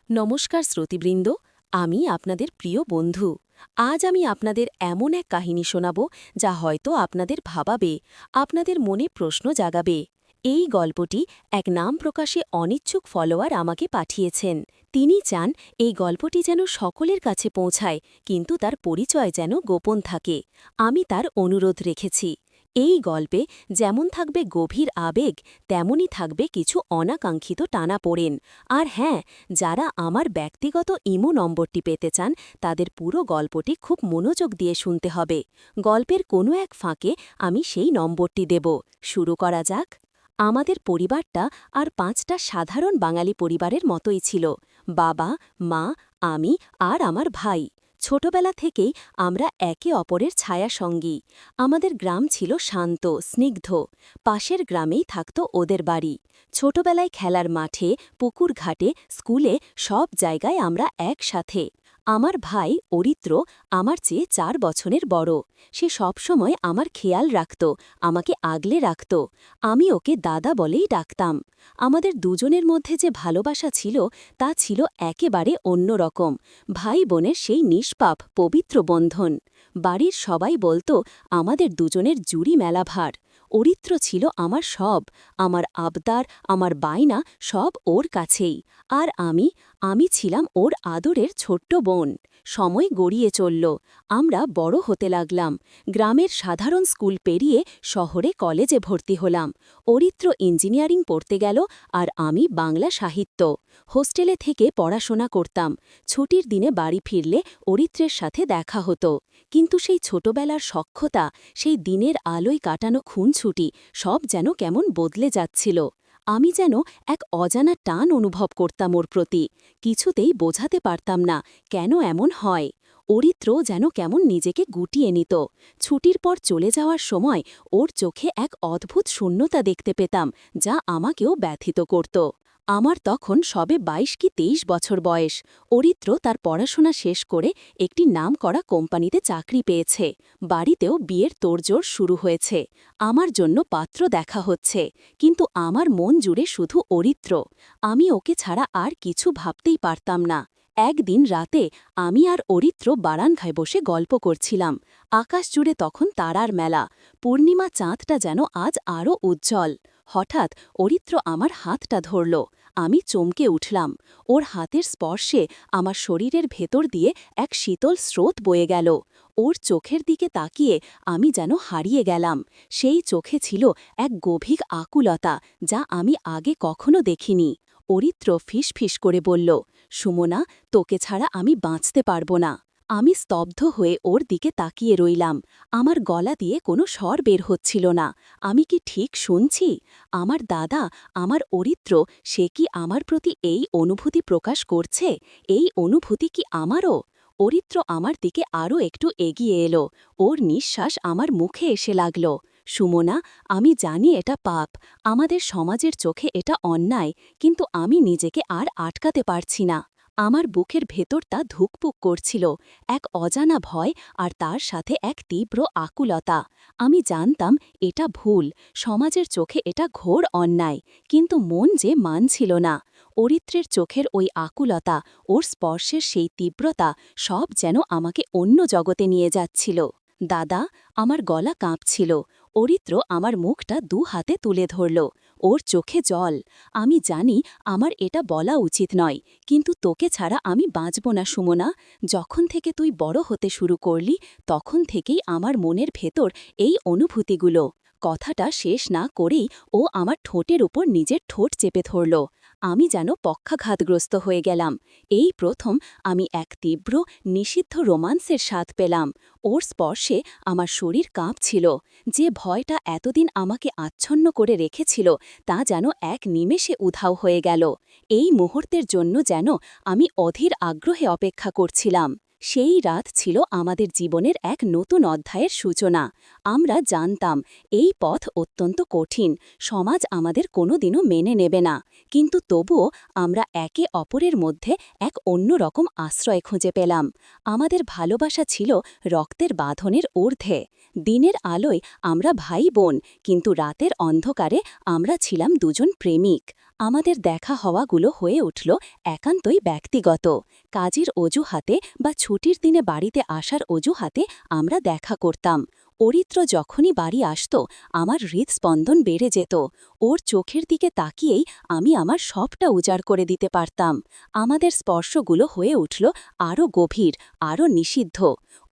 নমস্কার শ্রোতৃবৃন্দ, আমি আপনাদের প্রিয় বন্ধু। আজ আমি আপনাদের এমন এক কাহিনী শোনাব যা হয়তো আপনাদের ভাবাবে, আপনাদের মনে প্রশ্ন জাগাবে। এই গল্পটি এক নাম প্রকাশে অনিচ্ছুক ফলোয়ার আমাকে পাঠিয়েছেন। তিনি চান এই গল্পটি যেন সকলের কাছে পৌঁছায়, কিন্তু তার পরিচয় যেন গোপন থাকে। আমি তার অনুরোধ রেখেছি। এই গল্পে যেমন থাকবে গভীর আবেগ, তেমনই থাকবে কিছু অনাকাঙ্ক্ষিত টানাপোড়েন। আর হ্যাঁ, যারা আমার ব্যক্তিগত ইমো নম্বরটি পেতে চান, তাদের পুরো গল্পটি খুব মনোযোগ দিয়ে শুনতে হবে। গল্পের কোনো এক ফাঁকে আমি সেই নম্বরটি দেব। শুরু করা যাক। আমাদের পরিবারটা আর ৫টা সাধারণ বাঙালি পরিবারের মতোই ছিল। বাবা, মা, আমি আর আমার ভাই। ছোটবেলা থেকেই আমরা একে অপরের ছায়াসঙ্গী। আমাদের গ্রাম ছিল শান্ত, স্নিগ্ধ। পাশের গ্রামেই থাকত ওদের বাড়ি। ছোটবেলায় খেলার মাঠে, পুকুর ঘাটে, স্কুলে সব জায়গায় আমরা একসাথে। আমার ভাই অরিত্র আমার চেয়ে ৪ বছরের বড়। সে সবসময় আমার খেয়াল রাখত, আমাকে আগলে রাখত। আমি ওকে দাদা বলেই ডাকতাম। আমাদের দুজনের মধ্যে যে ভালোবাসা ছিল, তা ছিল একেবারে অন্যরকম। ভাই বোনের সেই নিষ্পাপ পবিত্র বন্ধন। বাড়ির সবাই বলতো আমাদের দুজনের জুড়ি মেলা ভার। অরিত্র ছিল আমার সব, আমার আবদার, আমার বায়না সব ওর কাছেই। আর আমি ছিলাম ওর আদরের ছোট্ট বোন। সময় গড়িয়ে চলল, আমরা বড় হতে লাগলাম। গ্রামের সাধারণ স্কুল পেরিয়ে শহরে কলেজে ভর্তি হলাম। অরিত্র ইঞ্জিনিয়ারিং পড়তে গেল, আর আমি বাংলা সাহিত্য। হোস্টেলে থেকে পড়াশোনা করতাম। ছুটির দিনে বাড়ি ফিরলে অরিত্রের সাথে দেখা হতো। কিন্তু সেই ছোটবেলার সখ্যতা, সেই দিনের আলোয় কাটানো খুনছুটি সব যেন কেমন বদলে যাচ্ছিল। আমি যেন এক অজানা টান অনুভব করতাম ওর প্রতি। কিছুতেই বোঝাতে পারতাম না কেন এমন হয়। অরিত্র যেন কেমন নিজেকে গুটিয়ে নিত। ছুটির পর চলে যাওয়ার সময় ওর চোখে এক অদ্ভুত শূন্যতা দেখতে পেতাম, যা আমাকেও ব্যথিত করত। আমার তখন সবে ২২ কি ২৩ বছর বয়স। অরিত্র তার পড়াশোনা শেষ করে একটি নামকরা কোম্পানিতে চাকরি পেয়েছে। বাড়িতেও বিয়ের তোড়জোড় শুরু হয়েছে। আমার জন্য পাত্র দেখা হচ্ছে, কিন্তু আমার মন জুড়ে শুধু অরিত্র। আমি ওকে ছাড়া আর কিছু ভাবতেই পারতাম না। একদিন রাতে আমি আর অরিত্র বারান্দায় বসে গল্প করছিলাম। আকাশ জুড়ে তখন তারার মেলা। পূর্ণিমা চাঁদটা যেন আজ আরও উজ্জ্বল। হঠাৎ অরিত্র আমার হাতটা ধরল। আমি চমকে উঠলাম। ওর হাতের স্পর্শে আমার শরীরের ভেতর দিয়ে এক শীতল স্রোত বয়ে গেল। ওর চোখের দিকে তাকিয়ে আমি যেন হারিয়ে গেলাম। সেই চোখে ছিল এক গভীর আকুলতা, যা আমি আগে কখনো দেখিনি। অরিত্র ফিসফিস করে বলল, সুমনা, তোকে ছাড়া আমি বাঁচতে পারব না। আমি স্তব্ধ হয়ে ওর দিকে তাকিয়ে রইলাম। আমার গলা দিয়ে কোনো স্বর বের হচ্ছিল না। আমি কি ঠিক শুনছি? আমার দাদা, আমার অরিত্র, সে কি আমার প্রতি এই অনুভূতি প্রকাশ করছে? এই অনুভূতি কি আমারও? অরিত্র আমার দিকে আরও একটু এগিয়ে এলো। ওর নিঃশ্বাস আমার মুখে এসে লাগল। সুমনা, আমি জানি এটা পাপ, আমাদের সমাজের চোখে এটা অন্যায়, কিন্তু আমি নিজেকে আর আটকাতে পারছি না। আমার বুকের ভেতরটা ধুকপুক করছিল, এক অজানা ভয়, আর তার সাথে এক তীব্র আকুলতা। আমি জানতাম এটা ভুল, সমাজের চোখে এটা ঘোর অন্যায়, কিন্তু মন যে মানছিল না। অরিত্রের চোখের ওই আকুলতা, ওর স্পর্শের সেই তীব্রতা, সব যেন আমাকে অন্য জগতে নিয়ে যাচ্ছিল। দাদা, আমার গলা কাঁপছিল। অরিত্র আমার মুখটা ২ হাতে তুলে ধরল। ওর চোখে জল। আমি জানি আমার এটা বলা উচিত নয়, কিন্তু তোকে ছাড়া আমি বাঁচব না সুমনা। যখন থেকে তুই বড় হতে শুরু করলি, তখন থেকেই আমার মনের ভেতর এই অনুভূতিগুলো। কথাটা শেষ না করেই ও আমার ঠোঁটের উপর নিজের ঠোঁট চেপে ধরল। আমি যেন পক্ষাঘাতগ্রস্ত হয়ে গেলাম। এই প্রথম আমি এক তীব্র, নিষিদ্ধ রোমান্সের স্বাদ পেলাম। ওর স্পর্শে আমার শরীর কাঁপছিল। যে ভয়টা এতদিন আমাকে আচ্ছন্ন করে রেখেছিল, তা যেন এক নিমেষে উধাও হয়ে গেল। এই মুহূর্তের জন্য যেন আমি অধীর আগ্রহে অপেক্ষা করছিলাম। সেই রাত ছিল আমাদের জীবনের এক নতুন অধ্যায়ের সূচনা। আমরা জানতাম এই পথ অত্যন্ত কঠিন, সমাজ আমাদের কোনোদিনও মেনে নেবে না, কিন্তু তবুও আমরা একে অপরের মধ্যে এক অন্যরকম আশ্রয় খুঁজে পেলাম। আমাদের ভালোবাসা ছিল রক্তের বাঁধনের ঊর্ধ্বে। দিনের আলোয় আমরা ভাই বোন, কিন্তু রাতের অন্ধকারে আমরা ছিলাম দুজন প্রেমিক। আমাদের দেখা হওয়াগুলো হয়ে উঠল একান্তই ব্যক্তিগত। কাজের অজুহাতে বা ছুটির দিনে বাড়িতে আসার অজুহাতে আমরা দেখা করতাম। অরিত্র যখনই বাড়ি আসত আমার হৃদস্পন্দন বেড়ে যেত। ওর চোখের দিকে তাকিয়েই আমি আমার সবটা উজাড় করে দিতে পারতাম। আমাদের স্পর্শগুলো হয়ে উঠল আরও গভীর, আরও নিষিদ্ধ।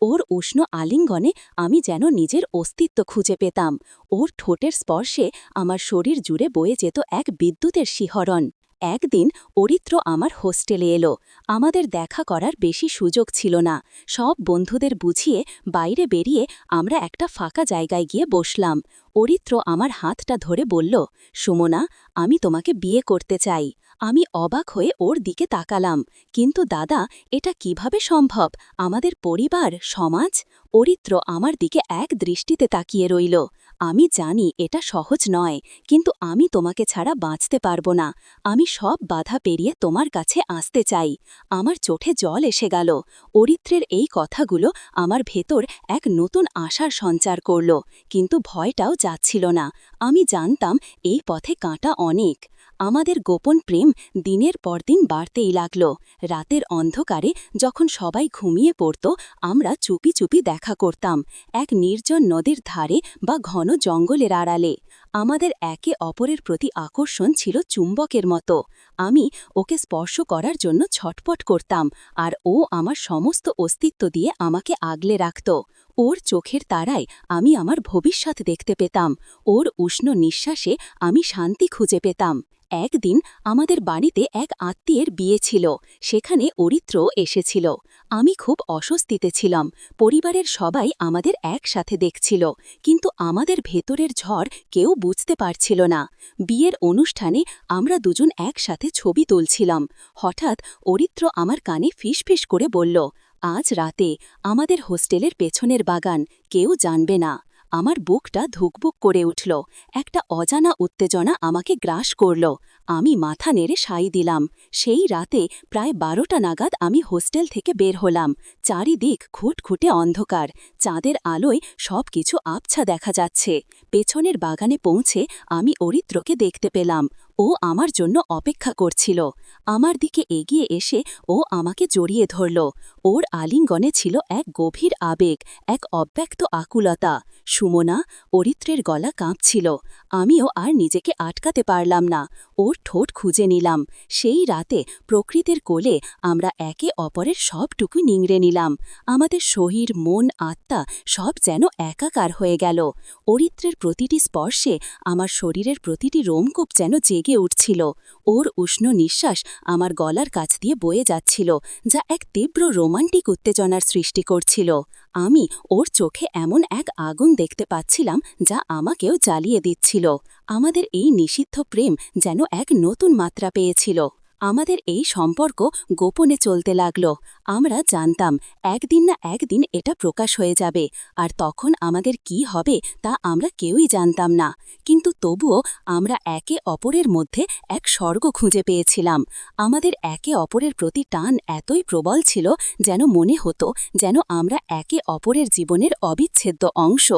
ওর উষ্ণ আলিঙ্গনে আমি যেন নিজের অস্তিত্ব খুঁজে পেতাম। ওর ঠোঁটের স্পর্শে আমার শরীর জুড়ে বয়ে যেত এক বিদ্যুতের শিহরণ। একদিন অরিত্র আমার হোস্টেলে এলো। আমাদের দেখা করার বেশি সুযোগ ছিল না। সব বন্ধুদের বুঝিয়ে বাইরে বেরিয়ে আমরা একটা ফাঁকা জায়গায় গিয়ে বসলাম। অরিত্র আমার হাতটা ধরে বলল, সুমনা, আমি তোমাকে বিয়ে করতে চাই। আমি অবাক হয়ে ওর দিকে তাকালাম। কিন্তু দাদা, এটা কিভাবে সম্ভব? আমাদের পরিবার, সমাজ? অরিত্র আমার দিকে এক দৃষ্টিতে তাকিয়ে রইল। আমি জানি এটা সহজ নয়, কিন্তু আমি তোমাকে ছাড়া বাঁচতে পারবো না। আমি সব বাধা পেরিয়ে তোমার কাছে আসতে চাই। আমার চোখে জল এসে গেল। অরিত্রের এই কথাগুলো আমার ভেতর এক নতুন আশার সঞ্চার করল, কিন্তু ভয়টাও যাচ্ছিল না। আমি জানতাম এই পথে কাঁটা অনেক। আমাদের গোপন প্রেম দিনের পর দিন বাড়তেই লাগল। রাতের অন্ধকারে যখন সবাই ঘুমিয়ে পড়ত, আমরা চুপি চুপি দেখা করতাম, এক নির্জন নদীর ধারে বা ঘন জঙ্গলের আড়ালে। আমাদের একে অপরের প্রতি আকর্ষণ ছিল চুম্বকের মতো। আমি ওকে স্পর্শ করার জন্য ছটপট করতাম, আর ও আমার সমস্ত অস্তিত্ব দিয়ে আমাকে আগলে রাখত। ওর চোখের তারায় আমি আমার ভবিষ্যৎ দেখতে পেতাম। ওর উষ্ণ নিঃশ্বাসে আমি শান্তি খুঁজে পেতাম। একদিন আমাদের বাড়িতে এক আত্মীয়ের বিয়ে ছিল। সেখানে অরিত্র এসেছিল। আমি খুব অস্বস্তিতে ছিলাম। পরিবারের সবাই আমাদের একসাথে দেখছিল, কিন্তু আমাদের ভেতরের ঝড় কেউ বুঝতে পারছিল না। বিয়ের অনুষ্ঠানে আমরা দুজন একসাথে ছবি তুলছিলাম। হঠাৎ অরিত্র আমার কানে ফিসফিস করে বলল, আজ রাতে আমাদের হোস্টেলের পেছনের বাগান, কেউ জানবে না। আমার বুকটা ধুকবুক করে উঠল। একটা অজানা উত্তেজনা আমাকে গ্রাস করল। আমি মাথা নেড়ে সাই দিলাম। সেই রাতে প্রায় 12টা নাগাদ আমি হোস্টেল থেকে বের হলাম। চারিদিক খুঁটখুঁটে অন্ধকার। চাঁদের আলোয় সবকিছু আবছা দেখা যাচ্ছে। পেছনের বাগানে পৌঁছে আমি অরিত্রকে দেখতে পেলাম। ও আমার জন্য অপেক্ষা করছিল। আমার দিকে এগিয়ে এসে ও আমাকে জড়িয়ে ধরল। ওর আলিঙ্গনে ছিল এক গভীর আবেগ, এক অব্যক্ত আকুলতা। সুমনা, অরিত্রের গলা কাঁপছিল। আমিও আর নিজেকে আটকাতে পারলাম না। ওর ঠোঁট খুঁজে নিলাম। সেই রাতে প্রকৃতির কোলে আমরা একে অপরের সবটুকু নিংড়ে নিলাম। আমাদের শরীর, মন, আত্মা সব যেন একাকার হয়ে গেল। অরিত্রের প্রতিটি স্পর্শে আমার শরীরের প্রতিটি রোমকূপ যেন জেগে উঠছিল। ওর উষ্ণ নিঃশ্বাস আমার গলার কাছ দিয়ে বয়ে যাচ্ছিল, যা এক তীব্র রোমান্টিক উত্তেজনার সৃষ্টি করছিল। আমি ওর চোখে এমন এক আগুন দেখতে পাচ্ছিলাম যা আমাকেও জ্বালিয়ে দিচ্ছিল। আমাদের এই নিষিদ্ধ প্রেম যেন এক নতুন মাত্রা পেয়েছিল। আমাদের এই সম্পর্ক গোপনে চলতে লাগল। আমরা জানতাম একদিন না একদিন এটা প্রকাশ হয়ে যাবে, আর তখন আমাদের কি হবে তা আমরা কেউই জানতাম না। কিন্তু তবুও আমরা একে অপরের মধ্যে এক স্বর্গ খুঁজে পেয়েছিলাম। আমাদের একে অপরের প্রতি টান এতই প্রবল ছিল যেন মনে হতো যেন আমরা একে অপরের জীবনের অবিচ্ছেদ্য অংশ।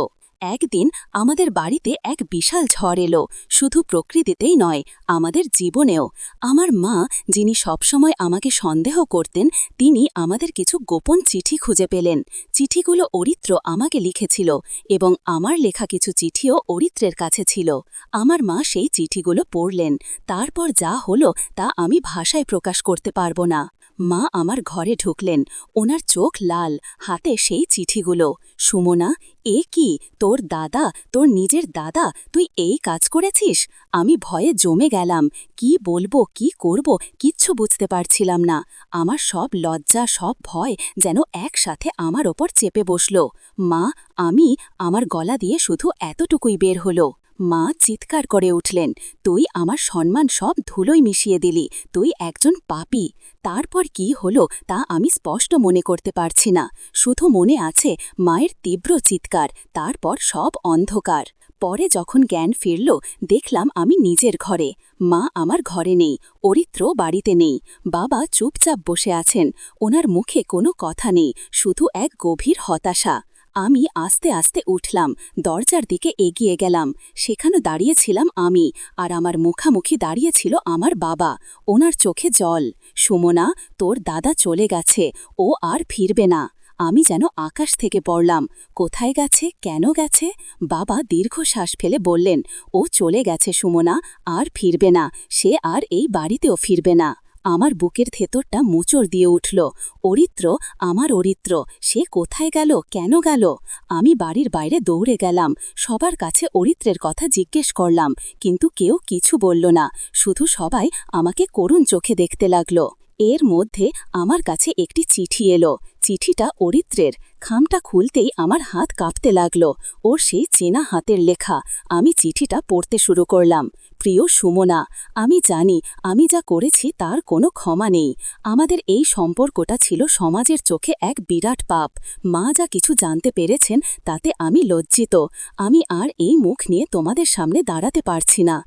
একদিন আমাদের বাড়িতে এক বিশাল ঝড় এলো, শুধু প্রকৃতিতেই নয়, আমাদের জীবনেও। আমার মা, যিনি সবসময় আমাকে সন্দেহ করতেন, তিনি আমাদের কিছু গোপন চিঠি খুঁজে পেলেন। চিঠিগুলো অরিত্র আমাকে লিখেছিল, এবং আমার লেখা কিছু চিঠিও অরিত্রের কাছে ছিল। আমার মা সেই চিঠিগুলো পড়লেন। তারপর যা হলো তা আমি ভাষায় প্রকাশ করতে পারব না। মা আমার ঘরে ঢুকলেন। ওনার চোখ লাল, হাতে সেই চিঠিগুলো। সুমনা, এ কি? তোর দাদা, তোর নিজের দাদা, তুই এই কাজ করেছিস? আমি ভয়ে জমে গেলাম। কি বলবো, কি করব, কিচ্ছু বুঝতে পারছিলাম না। আমার সব লজ্জা, সব ভয় যেন একসাথে আমার ওপর চেপে বসল। মা, আমার গলা দিয়ে শুধু এতটুকুই বের হলো। মা চিৎকার করে উঠলেন, তুই আমার সম্মান সব ধুলোয় মিশিয়ে দিলি, তুই একজন পাপী। তারপর কি হলো তা আমি স্পষ্ট মনে করতে পারছি না। শুধু মনে আছে মায়ের তীব্র চিৎকার, তারপর সব অন্ধকার। পরে যখন জ্ঞান ফিরল, দেখলাম আমি নিজের ঘরে। মা আমার ঘরে নেই, অরিত্র বাড়িতে নেই। বাবা চুপচাপ বসে আছেন। ওনার মুখে কোনো কথা নেই, শুধু এক গভীর হতাশা। আমি আস্তে আস্তে উঠলাম, দরজার দিকে এগিয়ে গেলাম। সেখানে দাঁড়িয়েছিলাম আমি, আর আমার মুখামুখি দাঁড়িয়েছিল আমার বাবা। ওনার চোখে জল। সুমনা, তোর দাদা চলে গেছে, ও আর ফিরবে না। আমি যেন আকাশ থেকে পড়লাম। কোথায় গেছে, কেন গেছে? বাবা দীর্ঘশ্বাস ফেলে বললেন, ও চলে গেছে সুমনা, আর ফিরবে না। সে আর এই বাড়িতেও ফিরবে না। আমার বুকের ভেতরটা মোচড় দিয়ে উঠল। অরিত্র, আমার অরিত্র, সে কোথায় গেল, কেন গেল? আমি বাড়ির বাইরে দৌড়ে গেলাম। সবার কাছে অরিত্রের কথা জিজ্ঞেস করলাম, কিন্তু কেউ কিছু বলল না। শুধু সবাই আমাকে করুণ চোখে দেখতে লাগল। এর মধ্যে আমার কাছে একটি চিঠি এলো। চিঠিটা অরিত্রের। খামটা খুলতেই আমার হাত কাঁপতে লাগল। ওর সেই চেনা হাতের লেখা। আমি চিঠিটা পড়তে শুরু করলাম। প্রিয় সুমনা, আমি জানি আমি যা করেছি তার কোনো ক্ষমা নেই। আমাদের এই সম্পর্কটা ছিল সমাজের চোখে এক বিরাট পাপ। মা যা কিছু জানতে পেরেছেন তাতে আমি লজ্জিত। আমি আর এই মুখ নিয়ে তোমাদের সামনে দাঁড়াতে পারছি না।